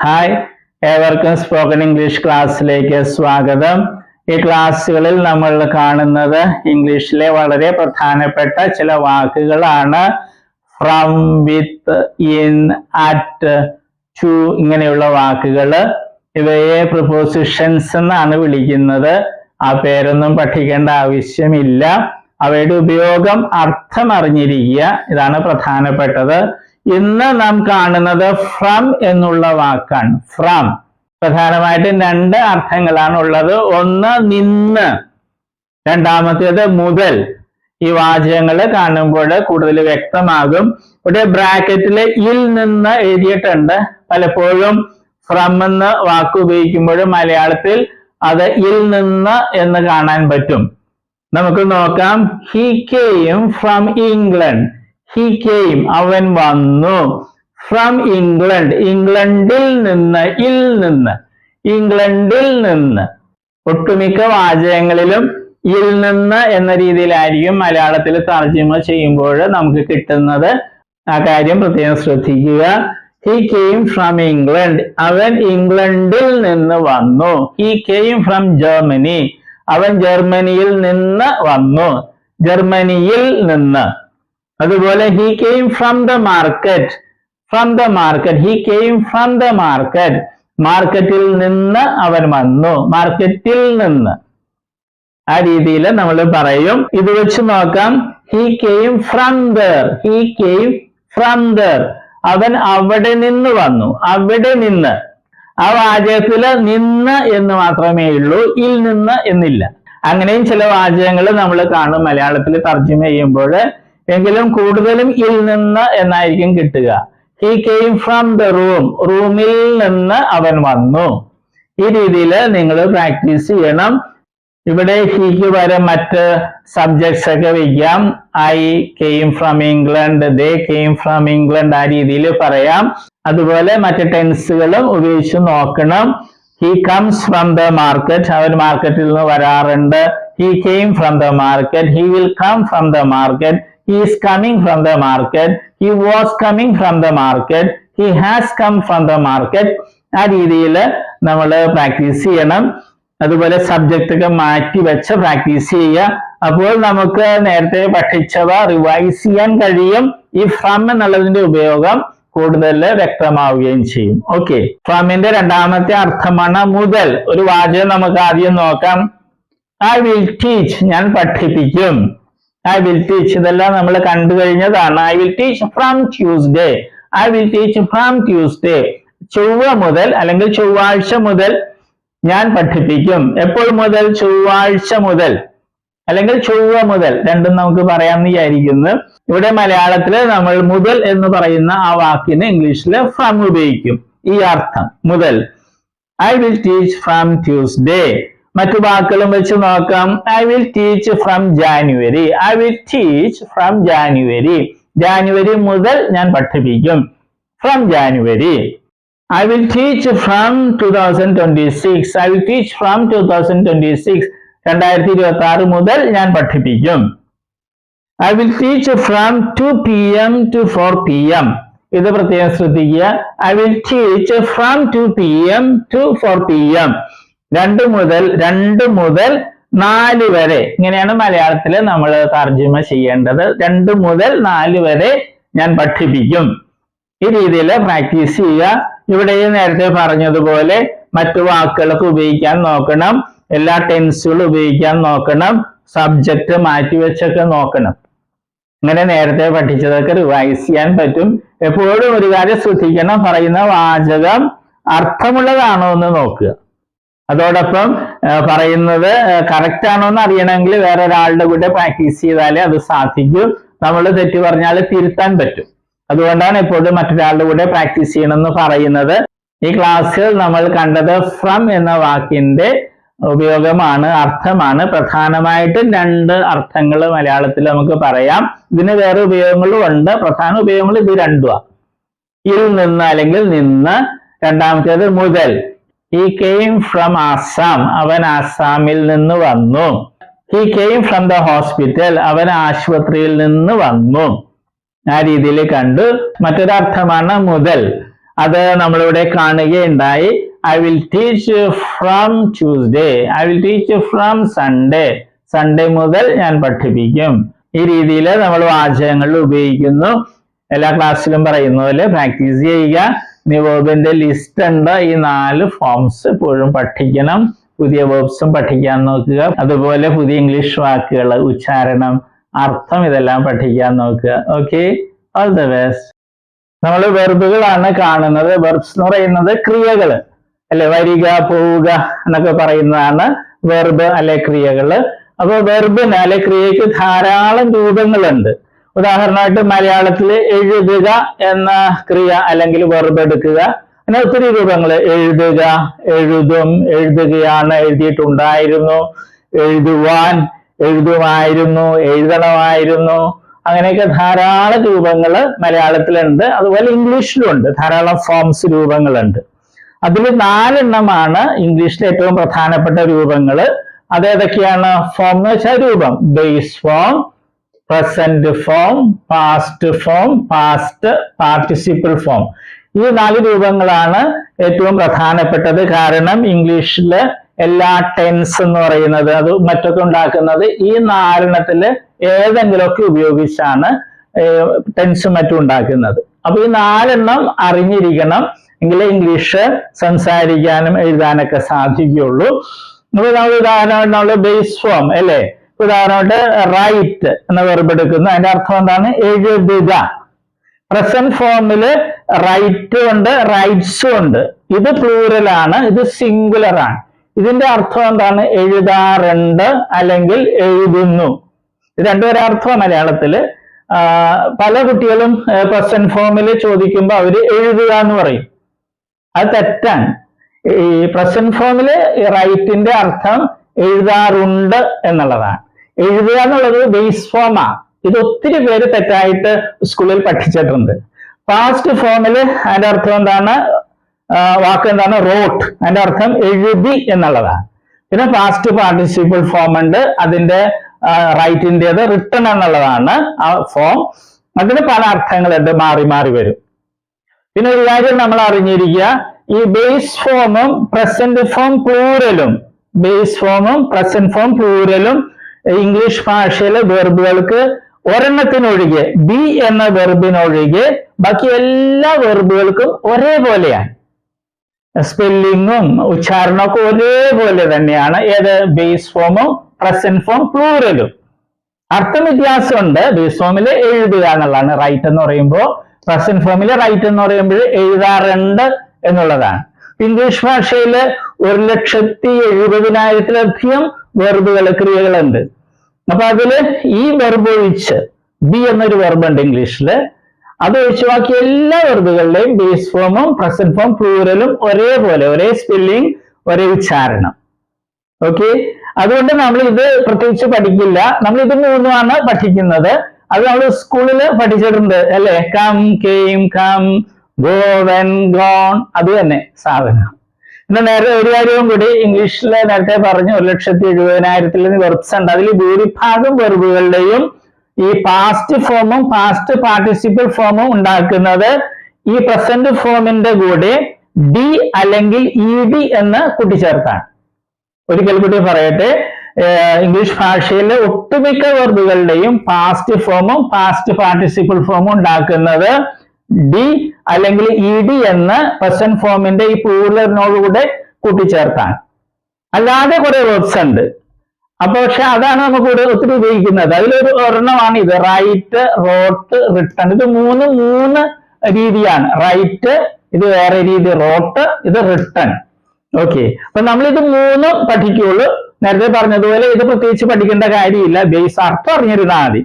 Hi, ഏവർക്കും spoken English ക്ലാസ്സിലേക്ക് സ്വാഗതം. ഈ ക്ലാസ്സുകളിൽ നമ്മൾ കാണുന്നത് ഇംഗ്ലീഷിലെ വളരെ പ്രധാനപ്പെട്ട ചില വാക്കുകളാണ്. From, with, in, at, to ഇങ്ങനെയുള്ള വാക്കുകൾ. ഇവയെ പ്രിപ്പോസിഷൻസ് എന്നാണ് വിളിക്കുന്നത്. ആ പേരൊന്നും പഠിക്കേണ്ട ആവശ്യമില്ല. അവയുടെ ഉപയോഗം, അർത്ഥം അറിഞ്ഞിരിക്കുക, ഇതാണ് പ്രധാനപ്പെട്ടത്. ഇന്ന് നാം കാണുന്നത് ഫ്രം എന്നുള്ള വാക്കാണ്. ഫ്രം പ്രധാനമായിട്ടും രണ്ട് അർത്ഥങ്ങളാണ് ഉള്ളത്. ഒന്ന് നിന്ന്, രണ്ടാമത്തേത് മുതൽ. ഈ വാചകങ്ങൾ കാണുമ്പോൾ കൂടുതൽ വ്യക്തമാകും. ഇവിടെ ബ്രാക്കറ്റിൽ ഇൽ നിന്ന് എഴുതിയിട്ടുണ്ട്. പലപ്പോഴും ഫ്രം എന്ന വാക്ക് ഉപയോഗിക്കുമ്പോൾ മലയാളത്തിൽ അത് ഇൽ നിന്ന് എന്ന് കാണാൻ പറ്റും. നമുക്ക് നോക്കാം. He came from England. He came അവൻ വന്നു. ഫ്രം ഇംഗ്ലണ്ട് ഇംഗ്ലണ്ടിൽ നിന്ന്, ഇൽ നിന്ന്, ഇംഗ്ലണ്ടിൽ നിന്ന്. ഒട്ടുമിക്ക വാചകങ്ങളിലും ഇൽ നിന്ന് എന്ന രീതിയിലായിരിക്കും മലയാളത്തിൽ തർജ്ജിമ ചെയ്യുമ്പോൾ നമുക്ക് കിട്ടുന്നത്. ആ കാര്യം പ്രത്യേകം ശ്രദ്ധിക്കുക. ഹി കെയിം ഫ്രം ഇംഗ്ലണ്ട് അവൻ ഇംഗ്ലണ്ടിൽ നിന്ന് വന്നു. ഹി കെയിം ഫ്രം ജർമ്മനി അവൻ ജർമ്മനിയിൽ നിന്ന് വന്നു. ജർമ്മനിയിൽ നിന്ന്. അതുപോലെ he came from the market. From the market he came from the market മാർക്കറ്റിൽ നിന്ന് അവൻ വന്നു. മാർക്കറ്റിൽ നിന്ന്. ആ രീതിയിൽ നമ്മൾ പറയും. ഇത് വെച്ച് നോക്കാം. He came from there. He came from there അവൻ അവിടെ നിന്ന് വന്നു. അവിടെ നിന്ന്. ആ വാചകത്തില് നിന്ന് എന്ന് മാത്രമേ ഉള്ളൂ, ഇൽ നിന്ന് എന്നില്ല. അങ്ങനെയും ചില വാചകങ്ങൾ നമ്മൾ കാണും മലയാളത്തിൽ തർജ്ജിമ ചെയ്യുമ്പോൾ. എങ്കിലും കൂടുതലും ഇൽ നിന്ന് എന്നായിരിക്കും കിട്ടുക. He came from the room റൂമിൽ നിന്ന് അവൻ വന്നു. ഈ രീതിയിൽ നിങ്ങൾ പ്രാക്ടീസ് ചെയ്യണം. ഇവിടെ ഹിക്ക് പകരം മറ്റ് സബ്ജക്ട്സ് ഒക്കെ വയ്ക്കാം. I came from England, they came from England, ആ രീതിയിൽ പറയാം. അതുപോലെ മറ്റ് ടെൻസുകളും ഉപയോഗിച്ച് നോക്കണം. He comes from the market അവൻ മാർക്കറ്റിൽ നിന്ന് വരാറുണ്ട്. He came from the market he will come from the market he is coming from the market he was coming from the market he has come from the market. ആ രീതിയിൽ നമ്മൾ practice ചെയ്യണം. അതുപോലെ subject ഒക്കെ മാറ്റി വെച്ച് practice ചെയ്യുക. അപ്പോൾ നമുക്ക് നേരത്തെ പഠിച്ചവ റിവൈസ് ചെയ്യാൻ കഴിയും. ഈ ഫ്രം എന്നുള്ളതിന്റെ ഉപയോഗം കൂടുതൽ വ്യക്തമാവുകയും ചെയ്യും. ഓക്കെ, ഫ്രമിന്റെ രണ്ടാമത്തെ അർത്ഥമാണ് മുതൽ. ഒരു വാചകം നമുക്ക് ആദ്യം നോക്കാം. ഐ വിൽ ടീച്ച് ഞാൻ പഠിപ്പിക്കും. ഐ വിൽ ടീച്ച് ഇതെല്ലാം നമ്മൾ കണ്ടു കഴിഞ്ഞതാണ്. I will teach from Tuesday. I will teach from Tuesday ചൊവ്വ മുതൽ അല്ലെങ്കിൽ ചൊവ്വാഴ്ച മുതൽ ഞാൻ പഠിപ്പിക്കും. എപ്പോൾ മുതൽ? ചൊവ്വാഴ്ച മുതൽ അല്ലെങ്കിൽ ചൊവ്വ മുതൽ, രണ്ടും നമുക്ക് പറയാമെന്ന് വിചാരിക്കുന്നു. ഇവിടെ മലയാളത്തിൽ നമ്മൾ മുതൽ എന്ന് പറയുന്ന ആ വാക്കിന് ഇംഗ്ലീഷിൽ ഫ്രം ഉപയോഗിക്കും. ഈ അർത്ഥം മുതൽ. I will teach from Tuesday. മറ്റു വാക്കുകളും വെച്ച് നോക്കാം. I will teach from January. I will teach from January January മുതൽ ഞാൻ പഠിപ്പിക്കും. From January. I will teach from 2026. I will teach from 2026. 2026 മുതൽ ഞാൻ പഠിപ്പിക്കും. I will teach from 2 PM to 4 PM. ഇത് പ്രത്യേകം ശ്രദ്ധിക്കുക. I will teach from 2 PM to 4 PM. 2 മുതൽ 4 വരെ. ഇങ്ങനെയാണ് മലയാളത്തിൽ നമ്മൾ തർജ്ജിമ ചെയ്യേണ്ടത്. 2 മുതൽ 4 വരെ ഞാൻ പഠിപ്പിക്കും. ഈ രീതിയിൽ പ്രാക്ടീസ് ചെയ്യുക. ഇവിടെ നേരത്തെ പറഞ്ഞതുപോലെ മറ്റു വാക്കുകളൊക്കെ ഉപയോഗിക്കാൻ നോക്കണം. എല്ലാ ടെൻസുകളും ഉപയോഗിക്കാൻ നോക്കണം. സബ്ജക്റ്റ് മാറ്റിവെച്ചൊക്കെ നോക്കണം. ഇങ്ങനെ നേരത്തെ പഠിച്ചതൊക്കെ റിവൈസ് ചെയ്യാൻ പറ്റും. എപ്പോഴും ഒരു കാര്യം ശ്രദ്ധിക്കണം. പറയുന്ന വാചകം അർത്ഥമുള്ളതാണോ എന്ന് നോക്കുക. അതോടൊപ്പം പറയുന്നത് കറക്റ്റ് ആണോ എന്ന് അറിയണമെങ്കിൽ വേറെ ഒരാളുടെ കൂടെ പ്രാക്ടീസ് ചെയ്താലേ അത് സാധിക്കും. നമ്മൾ തെറ്റ് പറഞ്ഞാൽ തിരുത്താൻ പറ്റും. അതുകൊണ്ടാണ് എപ്പോഴും മറ്റൊരാളുടെ കൂടെ പ്രാക്ടീസ് ചെയ്യണമെന്ന് പറയുന്നത്. ഈ ക്ലാസ്സിൽ നമ്മൾ കണ്ടത് ഫ്രം എന്ന വാക്കിന്റെ ഉപയോഗമാണ്, അർത്ഥമാണ്. പ്രധാനമായിട്ടും 2 അർത്ഥങ്ങൾ മലയാളത്തിൽ നമുക്ക് പറയാം. ഇതിന് വേറെ ഉപയോഗങ്ങളും ഉണ്ട്. പ്രധാന ഉപയോഗങ്ങൾ ഇത് രണ്ടുമാണ്. ഇൽ നിന്ന് അല്ലെങ്കിൽ നിന്ന്. രണ്ടാമത്തേത് മുതൽ. ഹി കെയിം ഫ്രം ആസാം അവൻ ആസാമിൽ നിന്ന് വന്നു. He came from the hospital അവൻ ആശുപത്രിയിൽ നിന്ന് വന്നു. ആ രീതിയിൽ കണ്ടു. മറ്റൊരർത്ഥമാണ് മുതൽ. അത് നമ്മളിവിടെ കാണുകയുണ്ടായി. I will teach from Tuesday, I will teach from Sunday, Sunday മുതൽ ഞാൻ പഠിപ്പിക്കും. ഈ രീതിയിൽ നമ്മൾ വാചകങ്ങളിൽ ഉപയോഗിക്കുന്നു. എല്ലാ ക്ലാസ്സിലും പറയുന്ന പോലെ പ്രാക്ടീസ് ചെയ്യുക. ഇനി വേർബിന്റെ ലിസ്റ്റ് ഉണ്ട്. ഈ 4 ഫോംസ് എപ്പോഴും പഠിക്കണം. പുതിയ വേർബ്സും പഠിക്കാൻ നോക്കുക. അതുപോലെ പുതിയ ഇംഗ്ലീഷ് വാക്കുകൾ, ഉച്ചാരണം, അർത്ഥം ഇതെല്ലാം പഠിക്കാൻ നോക്കുക. Okay, all the best. നമ്മൾ വെർബുകളാണ് കാണുന്നത്. വെർബ്സ് എന്ന് പറയുന്നത് ക്രിയകൾ അല്ലെ, വരിക, പോവുക എന്നൊക്കെ പറയുന്നതാണ് വെർബ് അല്ലെ ക്രിയകള്. അപ്പൊ വെർബിന് അല്ലെ ക്രിയക്ക് ധാരാളം രൂപങ്ങളുണ്ട്. ഉദാഹരണമായിട്ട് മലയാളത്തിൽ എഴുതുക എന്ന ക്രിയ അല്ലെങ്കിൽ വെർബ് എടുക്കുക, അങ്ങനെ ഒത്തിരി രൂപങ്ങൾ. എഴുതുക, എഴുതും, എഴുതുകയാണ്, എഴുതിയിട്ടുണ്ടായിരുന്നു, എഴുതുവാൻ, എഴുതുമായിരുന്നു, എഴുതണമായിരുന്നു, അങ്ങനെയൊക്കെ ധാരാളം രൂപങ്ങൾ മലയാളത്തിലുണ്ട്. അതുപോലെ ഇംഗ്ലീഷിലുണ്ട് ധാരാളം ഫോംസ്, രൂപങ്ങളുണ്ട്. അതിൽ 4 എണ്ണമാണ് ഇംഗ്ലീഷിലെ ഏറ്റവും പ്രധാനപ്പെട്ട രൂപങ്ങൾ. അതേതൊക്കെയാണ്? ഫോം എന്ന് വെച്ചാൽ രൂപം. Base form, present form, past form, past participle form. ഈ 4 രൂപങ്ങളാണ് ഏറ്റവും പ്രധാനപ്പെട്ടത്. കാരണം ഇംഗ്ലീഷില് എല്ലാ ടെൻസ് എന്ന് പറയുന്നത് അത് മറ്റൊക്കെ ഉണ്ടാക്കുന്നത് ഈ 4 എണ്ണത്തില് ഏതെങ്കിലുമൊക്കെ ഉപയോഗിച്ചാണ് ടെൻസും മറ്റും ഉണ്ടാക്കുന്നത്. അപ്പൊ ഈ 4 എണ്ണം അറിഞ്ഞിരിക്കണം, എങ്കിലേ ഇംഗ്ലീഷ് സംസാരിക്കാനും എഴുതാനൊക്കെ സാധിക്കുകയുള്ളൂ. അപ്പൊ നമ്മൾ ഉദാഹരണമായിട്ട് ബേസ് ഫോം അല്ലെ, ഉദാഹരണമായിട്ട് റൈറ്റ് എന്ന വെർബ് എടുക്കുന്നു. അതിന്റെ അർത്ഥം എന്താണ്? എഴുതുക. പ്രസന്റ് ഫോമില് റൈറ്റ് ഉണ്ട്, റൈറ്റ്സും ഉണ്ട്. ഇത് പ്ലൂറലാണ്, ഇത് സിംഗുലർ ആണ്. ഇതിന്റെ അർത്ഥം എന്താണ്? എഴുതാറുണ്ട് അല്ലെങ്കിൽ എഴുതുന്നു. ഇത് രണ്ടുപേരെ അർത്ഥം മലയാളത്തില്. പല കുട്ടികളും പ്രസന്റ് ഫോമിൽ ചോദിക്കുമ്പോൾ അവര് എഴുതുക എന്ന് പറയും. അത് തെറ്റാണ്. ഈ പ്രസന്റ് ഫോമില് റൈറ്റിന്റെ അർത്ഥം എഴുതാറുണ്ട് എന്നുള്ളതാണ്. എഴുതുക എന്നുള്ളത് ബേസ് ഫോമാ. ഇത് ഒത്തിരി പേര് തെറ്റായിട്ട് സ്കൂളിൽ പഠിച്ചിട്ടുണ്ട്. പാസ്റ്റ് ഫോമില് അതിന്റെ അർത്ഥം എന്താണ്? വാക്ക് എന്താണ്? റോട്ട്. അതിന്റെ അർത്ഥം എഴുതി എന്നുള്ളതാണ്. പിന്നെ പാസ്റ്റ് പാർട്ടിസിപ്പിൾ ഫോം ഉണ്ട്, അതിന്റെ റൈറ്റിൻ്റെത് റിട്ടൺ എന്നുള്ളതാണ് ആ ഫോം. അതിന് പല അർത്ഥങ്ങളുണ്ട്, മാറി മാറി വരും. പിന്നെ ഒരു കാര്യം നമ്മൾ അറിഞ്ഞിരിക്കുക, ഈ ബേസ് ഫോമും പ്രസന്റ് ഫോം പ്ലൂറലും, ബേസ് ഫോമും പ്രസന്റ് ഫോം പ്ലൂറലും ഇംഗ്ലീഷ് ഭാഷയിലെ വെർബുകൾക്ക് ഒരെണ്ണത്തിനൊഴികെ, ബി എന്ന വെർബിനൊഴികെ ബാക്കി എല്ലാ വെർബുകൾക്കും ഒരേപോലെയാണ്. സ്പെല്ലിങ്ങും ഉച്ചാരണമൊക്കെ ഒരേപോലെ തന്നെയാണ്. ഏത്? ബേസ് ഫോമും പ്രസന്റ് ഫോം പ്ലൂറലും. അർത്ഥം വ്യത്യാസമുണ്ട്. ബേസ് ഫോമിൽ എഴുതുക എന്നുള്ളതാണ് റൈറ്റ് എന്ന് പറയുമ്പോൾ, പ്രസന്റ് ഫോമിൽ റൈറ്റ് എന്ന് പറയുമ്പോൾ എഴുതാറുണ്ട് എന്നുള്ളതാണ്. ഇംഗ്ലീഷ് ഭാഷയിൽ 1,70,70,000-ലധികം വെർബുകൾ, ക്രിയകളുണ്ട്. അപ്പൊ അതില് ഈ വെർബ് ഒഴിച്ച്, ബി എന്നൊരു വെർബ് ഉണ്ട് ഇംഗ്ലീഷില്, അത് ഒഴിച്ച് ബാക്കി എല്ലാ വെർബുകളുടെയും ബേസ് ഫോമും പ്രസന്റ് ഫോം പ്ലൂറലും ഒരേപോലെ, ഒരേ സ്പെല്ലിംഗ്, ഒരേ ഉച്ചാരണം. ഓക്കെ, അതുകൊണ്ട് നമ്മൾ ഇത് പ്രത്യേകിച്ച് പഠിക്കില്ല. നമ്മൾ ഇത് 3 പഠിക്കുന്നത്. അത് നമ്മൾ സ്കൂളിൽ പഠിച്ചിട്ടുണ്ട് അല്ലെ. Come, came, come, go, went, gone, അത് തന്നെ സാധനം. പിന്നെ നേരെ ഒരു കാര്യവും കൂടി, ഇംഗ്ലീഷിൽ നേരത്തെ പറഞ്ഞു 1,70,70,000 വെർബ്സ് ഉണ്ട്. അതിൽ ഭൂരിഭാഗം വെർബുകളുടെയും ഈ പാസ്റ്റ് ഫോമും പാസ്റ്റ് പാർട്ടിസിപ്പിൾ ഫോമും ഉണ്ടാക്കുന്നത് ഈ പ്രസന്റ് ഫോമിന്റെ കൂടെ ഡി അല്ലെങ്കിൽ ഇ ഡി എന്ന് കൂട്ടിച്ചേർത്താണ്. ഒരിക്കൽ കൂടി പറയട്ടെ, ഇംഗ്ലീഷ് ഭാഷയിലെ ഒട്ടുമിക്ക വെർബുകളുടെയും പാസ്റ്റ് ഫോമും പാസ്റ്റ് പാർട്ടിസിപ്പിൾ ഫോമും ഉണ്ടാക്കുന്നത് ഡി അല്ലെങ്കിൽ ഇ ഡി എന്ന് പ്രസന്റ് ഫോമിന്റെ ഈ പ്ലൂറലിനോടുകൂടെ കൂട്ടിച്ചേർത്താണ്. അല്ലാതെ കുറെ വെർബ്സ് ഉണ്ട്. അപ്പൊ പക്ഷെ അതാണ് നമുക്ക് ഒത്തിരി ഉപയോഗിക്കുന്നത്. അതിലൊരു ഒരെണ്ണമാണ് ഇത്, റൈറ്റ്, റോട്ട്, റിട്ടൺ. ഇത് മൂന്ന് രീതിയാണ്. റൈറ്റ് ഇത് വേറെ രീതി, റോട്ട് ഇത് റിട്ടൺ. ഓക്കെ, അപ്പൊ നമ്മൾ ഇത് 3 പഠിക്കുള്ളൂ. നേരത്തെ പറഞ്ഞതുപോലെ ഇത് പ്രത്യേകിച്ച് പഠിക്കേണ്ട കാര്യമില്ല, ബേസ് അർത്ഥം അറിഞ്ഞിരുന്നാൽ മതി.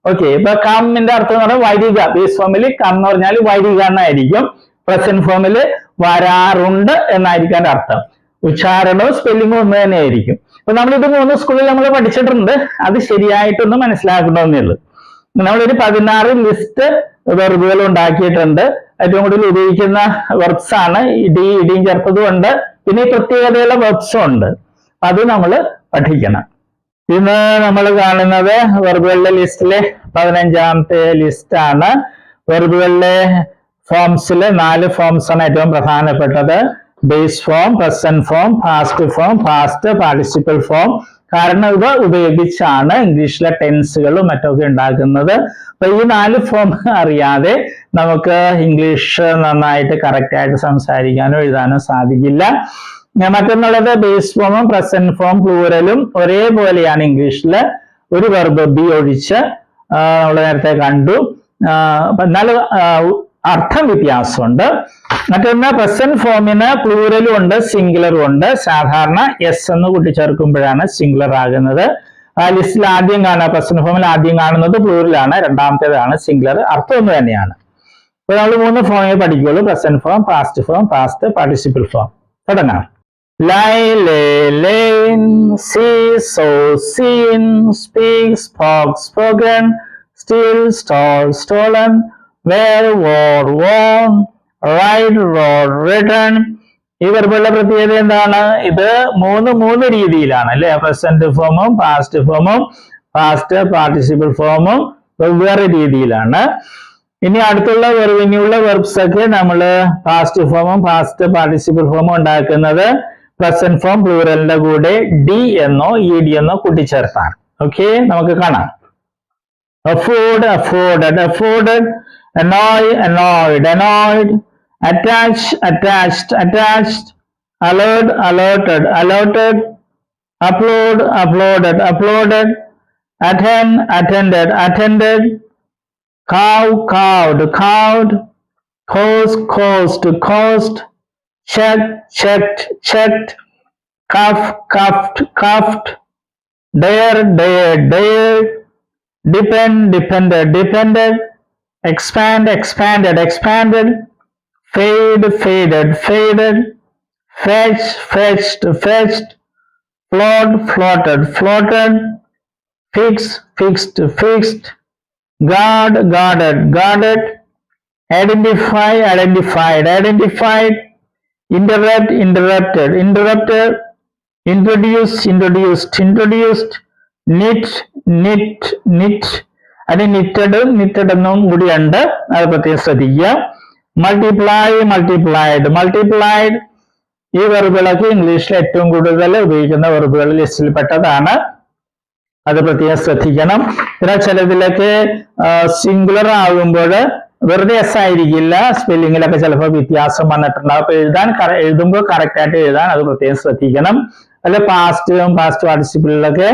ഓക്കെ, ഇപ്പൊ കമ്മിന്റെ അർത്ഥം എന്ന് പറഞ്ഞാൽ വരിക. ബേസ് ഫോമിൽ കം എന്ന് പറഞ്ഞാൽ വരിക എന്നായിരിക്കും. പ്രസന്റ് ഫോമിൽ വരാറുണ്ട് എന്നായിരിക്കും അതിന്റെ അർത്ഥം. ഉച്ചാരണവും സ്പെല്ലിങ്ങും ഒന്ന് തന്നെ ആയിരിക്കും. അപ്പൊ നമ്മളിത് 3 സ്കൂളിൽ നമ്മൾ പഠിച്ചിട്ടുണ്ട്. അത് ശരിയായിട്ടൊന്ന് മനസ്സിലാക്കണമെന്നേ ഉള്ളൂ. നമ്മളൊരു 16 ലിസ്റ്റ് വെർബുകൾ ഉണ്ടാക്കിയിട്ടുണ്ട്. ഏറ്റവും കൂടുതൽ ഉപയോഗിക്കുന്ന വെർബ്സ് ആണ്. ഇടിയും ചേർത്തതും ഉണ്ട്, പിന്നെ പ്രത്യേകതയുള്ള വെർബ്സും ഉണ്ട്. അത് നമ്മൾ പഠിക്കണം. ഇന്ന് നമ്മൾ കാണുന്നത് വെർബുകളുടെ ലിസ്റ്റിലെ 15ാമത്തെ ലിസ്റ്റ് ആണ്. വെർബുകളിലെ ഫോംസിൽ 4 ഫോംസ് ആണ് ഏറ്റവും പ്രധാനപ്പെട്ടത്. Base form, present form, past form, past participle form. കാരണം ഇവ ഉപയോഗിച്ചാണ് ഇംഗ്ലീഷിലെ ടെൻസുകളും മറ്റൊക്കെ ഉണ്ടാക്കുന്നത്. അപ്പൊ ഈ 4 ഫോം അറിയാതെ നമുക്ക് ഇംഗ്ലീഷ് നന്നായിട്ട് കറക്റ്റ് ആയിട്ട് സംസാരിക്കാനോ എഴുതാനോ സാധിക്കില്ല. മറ്റൊന്നുള്ളത് ബേസ് ഫോമും പ്രസന്റ് ഫോം പ്ലൂറലും ഒരേപോലെയാണ് ഇംഗ്ലീഷിൽ, ഒരു വെർബ് ബി ഒഴിച്ച്. നമ്മൾ നേരത്തെ കണ്ടു. എന്നാൽ അർത്ഥം വ്യത്യാസമുണ്ട്. മറ്റൊന്ന് പ്രസന്റ് ഫോമിന് പ്ലൂറലും ഉണ്ട് സിംഗുലറും ഉണ്ട്. സാധാരണ എസ് എന്ന് കൂട്ടിച്ചേർക്കുമ്പോഴാണ് സിംഗുലർ ആകുന്നത്. ലിസ്റ്റിൽ ആദ്യം കാണുക, പ്രസന്റ് ഫോമിൽ ആദ്യം കാണുന്നത് പ്ലൂറലാണ്, രണ്ടാമത്തേതാണ് സിംഗുലർ. അർത്ഥം ഒന്ന് തന്നെയാണ്. അപ്പൊ നമ്മൾ 3 ഫോമേ പഠിക്കുള്ളൂ: present form, past form, past participle form. തുടങ്ങാം. Lie, lay, lain, see, saw, seen, speak, spoke, spoken, steal, stole, stolen, where, wore, worn, ride, rode, written. ഈ വെർബുകളുടെ പ്രത്യേകത എന്താണ്? ഇത് മൂന്ന് രീതിയിലാണ് അല്ലെ? പ്രസന്റ് ഫോമും പാസ്റ്റ് ഫോമും പാസ്റ്റ് പാർട്ടിസിപ്പിൾ ഫോമും വെവ്വേറെ രീതിയിലാണ്. ഇനി അടുത്തുള്ള ഇനിയുള്ള വെർബ്സ് ഒക്കെ നമ്മൾ പാസ്റ്റ് ഫോമും പാസ്റ്റ് പാർട്ടിസിപ്പിൾ ഫോമും ഉണ്ടാക്കുന്നത് പ്രസന്റ് ഫോം പ്ലൂറലിന്റെ കൂടെ ഡി എന്നോ ഇ ഡി എന്നോ കൂട്ടിച്ചേർത്താണ്. ഓക്കെ, നമുക്ക് കാണാം. afford, afforded, afforded, annoy, annoyed, annoyed, attach, attached, attached, alert, alerted, alerted, upload, uploaded, uploaded, attend, attended, attended, cow, cowed, cowed, cause, caused, caused, check, checked, checked, cuff, cuffed, cuffed, dare, dared, dared, depend, depended, depended, expand, expanded, expanded, fade, faded, faded, fetch, fetched, fetched, float, floated, floated, fix, fixed, fixed, guard, guarded, guarded, identify, identified, identified, interrupt, interrupted, interrupted, introduce, introduced, introduced, knit, knit, knit. അത് knitted എന്നും കൂടിയുണ്ട്, അത് പ്രത്യേകം ശ്രദ്ധിക്കുക. Multiply, multiplied, multiplied. ഈ വെർബുകളൊക്കെ ഇംഗ്ലീഷിൽ ഏറ്റവും കൂടുതൽ ഉപയോഗിക്കുന്ന വെർബുകൾ ലിസ്റ്റിൽ പെട്ടതാണ്, അത് പ്രത്യേകം ശ്രദ്ധിക്കണം. പിന്നെ ചിലതിലൊക്കെ സിംഗുലർ ആകുമ്പോൾ വെറുതെ എസ് ആയിരിക്കില്ല, സ്പെല്ലിങ്ങിലൊക്കെ ചിലപ്പോൾ വ്യത്യാസം വന്നിട്ടുണ്ടാവും. അപ്പൊ എഴുതുമ്പോൾ കറക്റ്റ് ആയിട്ട് എഴുതാൻ അത് പ്രത്യേകം ശ്രദ്ധിക്കണം. അല്ലെ പാസ്റ്റും പാസ്റ്റ് പാർട്ടിസിപ്പിളിലൊക്കെ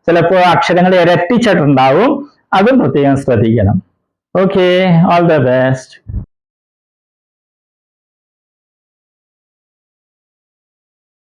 ചിലപ്പോൾ അക്ഷരങ്ങൾ ഇരട്ടിച്ചിട്ടുണ്ടാവും, അതും പ്രത്യേകം ശ്രദ്ധിക്കണം. Okay, all the best.